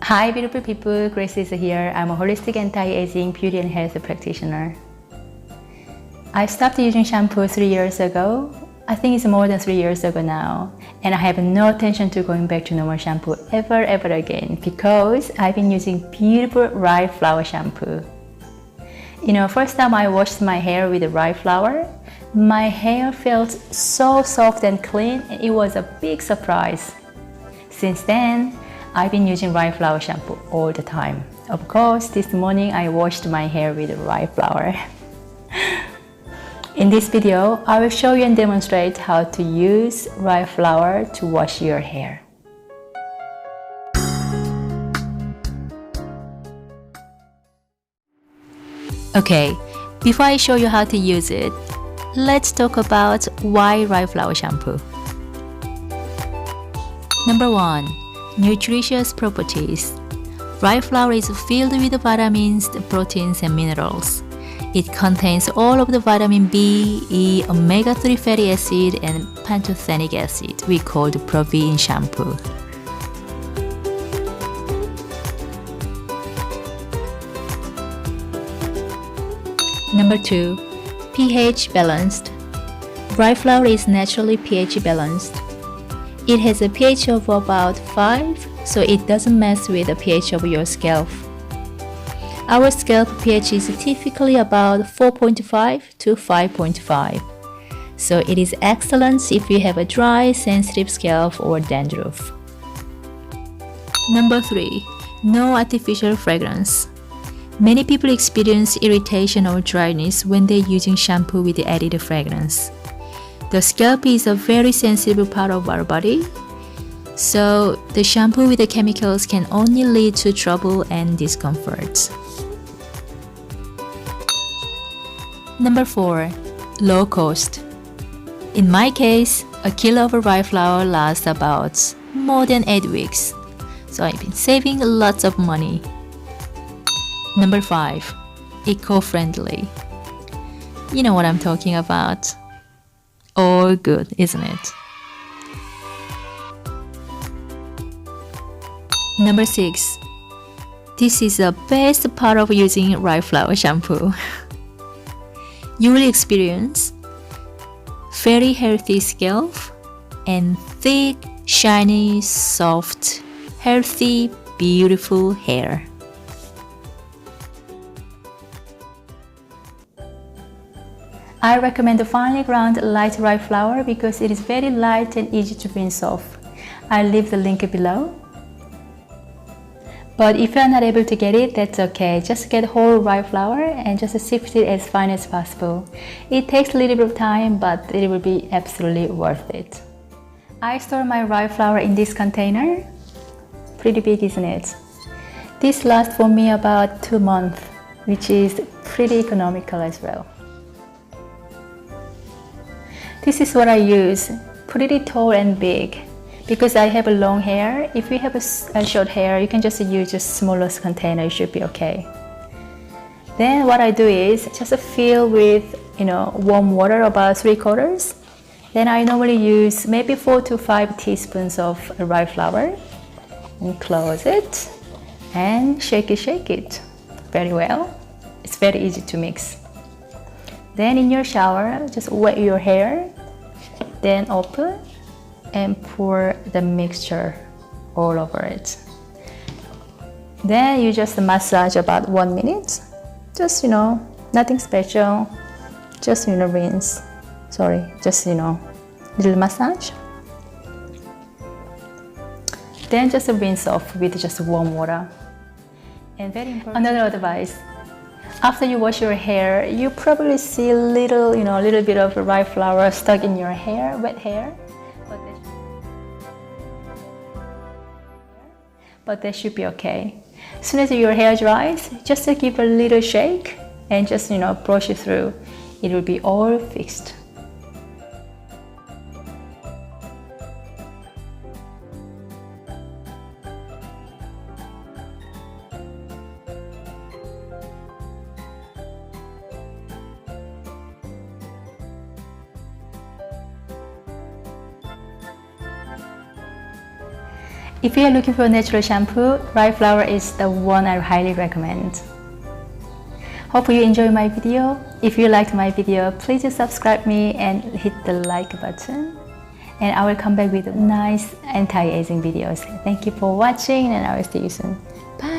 Hi beautiful people, Grace is here. I'm a holistic anti-aging beauty and health practitioner. I stopped using shampoo 3 years ago. I think it's more than 3 years ago now. And I have no intention to going back to normal shampoo ever again because I've been using beautiful Rye Flour Shampoo. You know, first time I washed my hair with the rye flour, my hair felt so soft and clean and it was a big surprise. Since then, I've been using Rye Flour Shampoo all the time. Of course, this morning I washed my hair with rye flour. In this video, I will show you and demonstrate how to use rye flour to wash your hair. Okay, before I show you how to use it, let's talk about why Rye Flour Shampoo. Number 1. Nutritious properties. Rye flour is filled with vitamins, proteins, and minerals. It contains all of the vitamin B, E, omega-3 fatty acid, and pantothenic acid, we call the protein shampoo. Number 2. pH balanced. Rye flour is naturally pH balanced. It has a pH of about 5, so it doesn't mess with the pH of your scalp. Our scalp pH is typically about 4.5 to 5.5, so it is excellent if you have a dry, sensitive scalp or dandruff. Number 3. No artificial fragrance. Many people experience irritation or dryness when they're using shampoo with added fragrance. The scalp is a very sensitive part of our body, so the shampoo with the chemicals can only lead to trouble and discomfort. Number 4. Low cost. In my case, a kilo of rye flour lasts about more than 8 weeks, so I've been saving lots of money. Number 5. Eco-friendly. You know what I'm talking about. All good, isn't it? Number 6. This is the best part of using Rye Flour Shampoo. You will experience very healthy scalp and thick, shiny, soft, healthy, beautiful hair. I recommend the finely ground light rye flour because it is very light and easy to rinse off. I'll leave the link below. But if you are not able to get it, that's okay. Just get whole rye flour and just sift it as fine as possible. It takes a little bit of time, but it will be absolutely worth it. I store my rye flour in this container. Pretty big, isn't it? This lasts for me about 2 months, which is pretty economical as well. This is what I use, pretty tall and big. Because I have a long hair, if you have a short hair, you can just use the smallest container, it should be okay. Then what I do is just fill with, warm water about 3/4. Then I normally use maybe 4 to 5 teaspoons of rye flour and close it and shake it very well. It's very easy to mix. Then in your shower, just wet your hair, then open and pour the mixture all over it. Then you just massage about 1 minute. Just, nothing special. Just, rinse. Sorry, just, little massage. Then just rinse off with just warm water. And very important, another advice. After you wash your hair, you probably see a little bit of rye flour stuck in your hair, wet hair. But that should be okay. As soon as your hair dries, just give a little shake and just brush it through. It will be all fixed. If you are looking for a natural shampoo, Rye Flour is the one I highly recommend. Hope you enjoy my video. If you liked my video, please just subscribe me and hit the like button. And I will come back with nice anti-aging videos. Thank you for watching and I will see you soon. Bye!